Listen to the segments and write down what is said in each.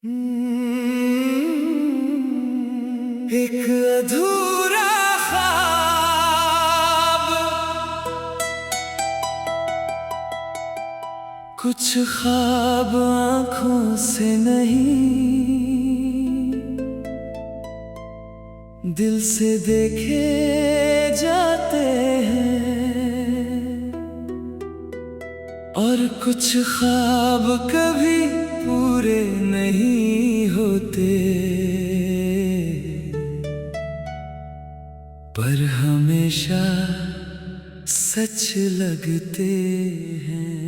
एक अधूरा ख्वाब, कुछ ख्वाब आँखों से नहीं दिल से देखे जाते हैं, और कुछ ख्वाब कभी पूरे नहीं होते पर हमेशा सच लगते हैं।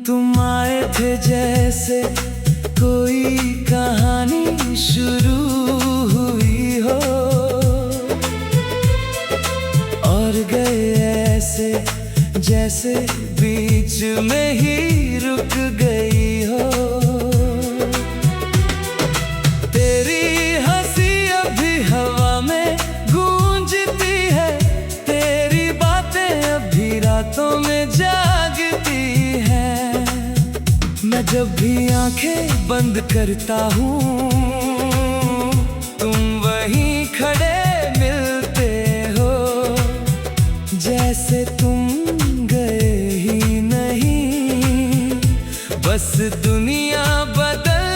तुम आए थे जैसे कोई कहानी शुरू हुई हो, और गए ऐसे जैसे बीच में ही रुक गई हो। तेरी हंसी अभी हवा में गूंजती है, तेरी बातें अभी रातों में जागती हैं। मैं जब भी आंखें बंद करता हूँ, तुम वहीं खड़े मिलते हो, जैसे तुम गए ही नहीं, बस दुनिया बदल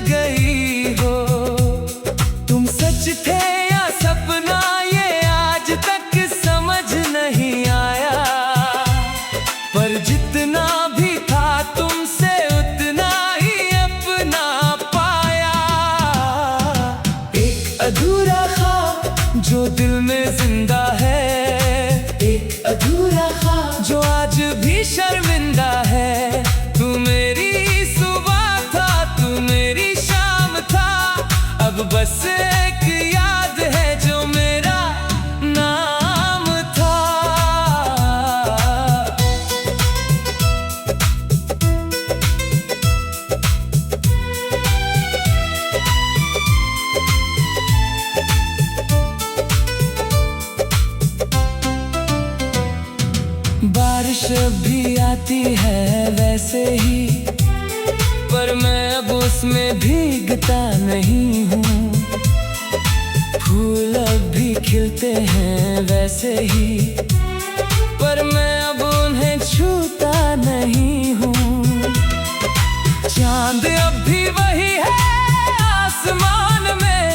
गई हो। तुम सच थे या सपना, ये आज तक समझ नहीं आया, पर जितना भी था तुमसे उतना ही अपना पाया। एक अधूरा ख्वाब जो दिल में जिंदा है, एक अधूरा ख्वाब जो आज भी शर्मिंदा है। तू मेरी सुबह था, तू मेरी शाम था, अब बस एक याद है जो मेरा नाम था। बारिश भी आती है वैसे ही, पर मैं अब उसमें भीगता नहीं हूँ। फूल अब भी खिलते हैं वैसे ही, पर मैं अब उन्हें छूता नहीं हूँ। चांद अब भी वही है आसमान में,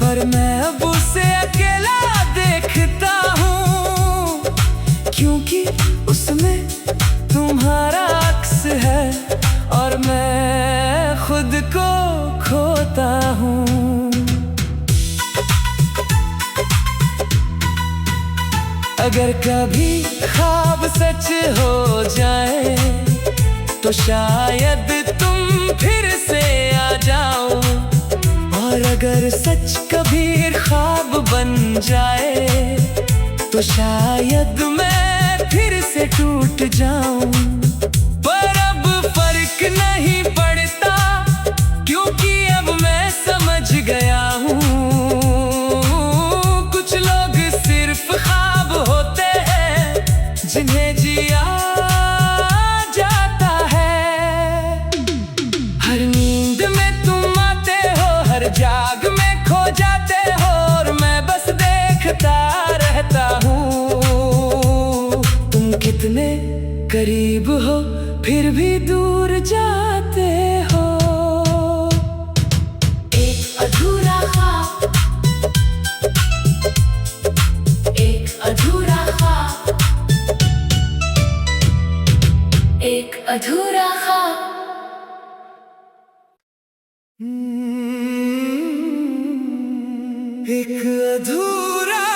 पर मैं अब उसे अकेला देखता हूँ, क्योंकि उसमें तुम्हारा अक्स है और मैं खुद को खोता हूँ। अगर कभी ख्वाब सच हो जाए तो शायद तुम फिर से आ जाओ, और अगर सच कभी ख्वाब बन जाए तो शायद मैं फिर से टूट जाऊं। पर अब फर्क नहीं पड़ता, क्योंकि अब मैं समझ गया हूँ, कुछ लोग सिर्फ ख्वाब होते हैं जिन्हें जिया जाता है। हर नींद में तुम आते हो, हर जाग में खो जाते हो, और मैं बस देखता रहता हूँ। कितने करीब हो फिर भी दूर जाते हो। एक अधूरा ख्वाब, एक अधूरा ख्वाब, एक अधूरा ख्वाब। एक अधूरा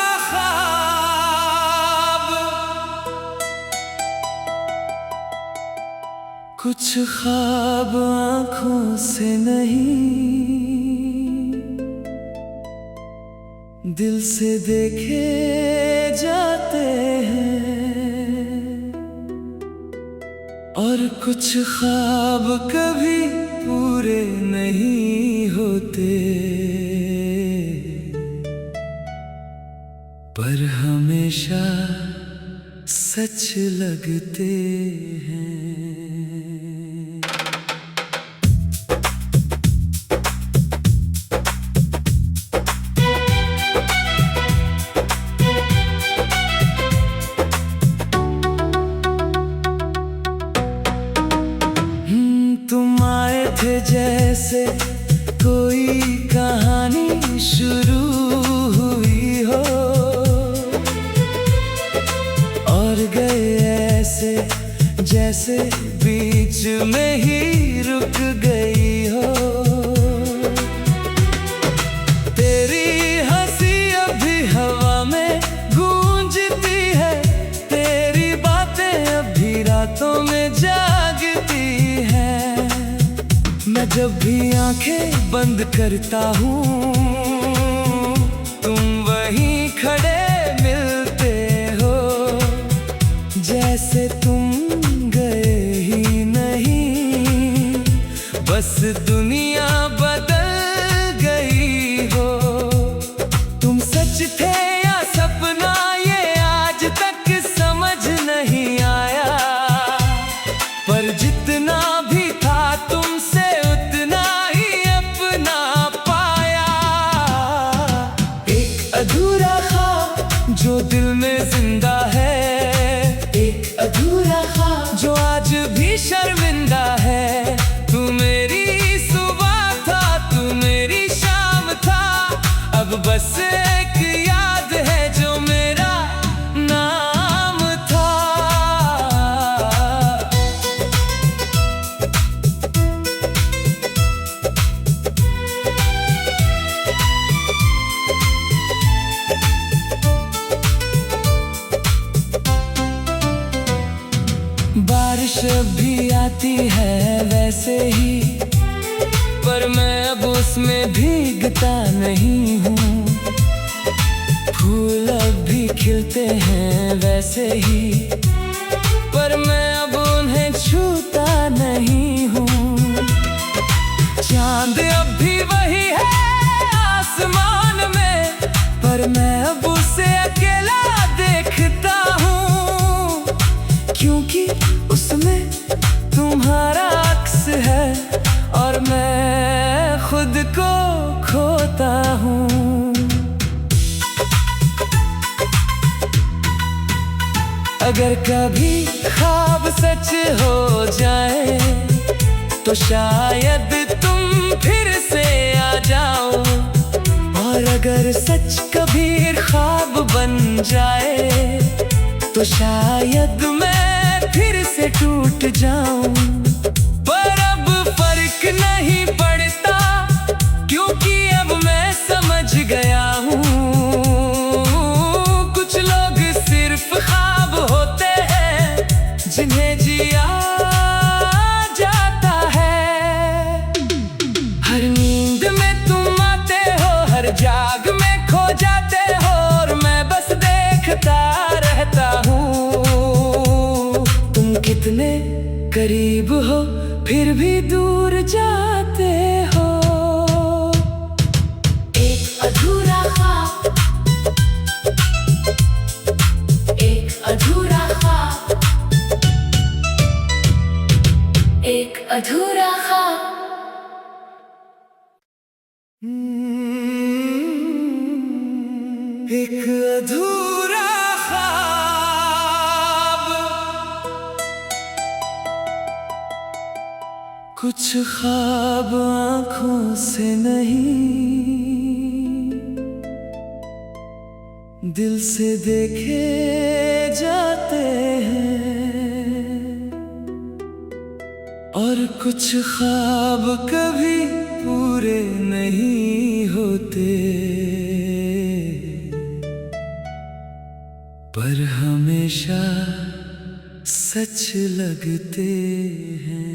कुछ ख्वाब आँखों से नहीं दिल से देखे जाते हैं, और कुछ ख्वाब कभी पूरे नहीं होते, पर हमेशा सच लगते हैं। तुम आए थे जैसे कोई कहानी शुरू हुई हो, और गए ऐसे जैसे बीच में ही रुक गई हो। तेरी हंसी अभी हवा में गूंजती है, तेरी बातें अभी रातों में जागती हैं। मैं जब भी आंखें बंद करता हूँ, तुम वहीं खड़े मिलते हो, जैसे तुम गए ही नहीं, बस दुनिया बदल गई हो। तुम सच थे या सपना, ये आज तक समझ नहीं आया, पर जितना भी था तुमसे उतना ही अपना पाया। एक अधूरा ख्वाब जो दिल में जिंदा है, एक अधूरा ख्वाब जो आज भी शर्मिंदा है। तू मेरी सुबह था, तू मेरी शाम था, अब बस एक याद है जो मेरा नाम था। बारिश भी आती है वैसे ही, पर मैं अब उसमें भीगता नहीं हूँ। फूल अब भी खिलते हैं वैसे ही, पर मैं अब उन्हें छूता नहीं हूँ। चांद अब भी वही है आसमान में, पर मैं अब उसे अकेला देखता हूँ, क्योंकि उसमें तुम्हारा अक्स है और मैं खुद को खोता हूँ। अगर कभी ख्वाब सच हो जाए, तो शायद तुम फिर से आ जाओ, और अगर सच कभी ख्वाब बन जाए, तो शायद मैं फिर से टूट जाऊं। पर अब फर्क नहीं पड़ता, क्योंकि अब मैं समझ गया हूँ, कुछ लोग सिर्फ ख्वाब होते हैं जिन्हें जिया जाता है। हर नींद में तुम आते हो, हर जाग में खो जाते हो, और मैं बस देखता रहता हूँ। तुम कितने करीब हो फिर भी दूर जाते हो। एक अधूरा ख्वाब, एक अधूरा ख्वाब, एक अधूरा ख्वाब। एक अधूरा ख्वाब। कुछ ख्वाब आँखों से नहीं, दिल से देखे जाते हैं, और कुछ ख्वाब कभी पूरे नहीं होते, पर हमेशा सच लगते हैं।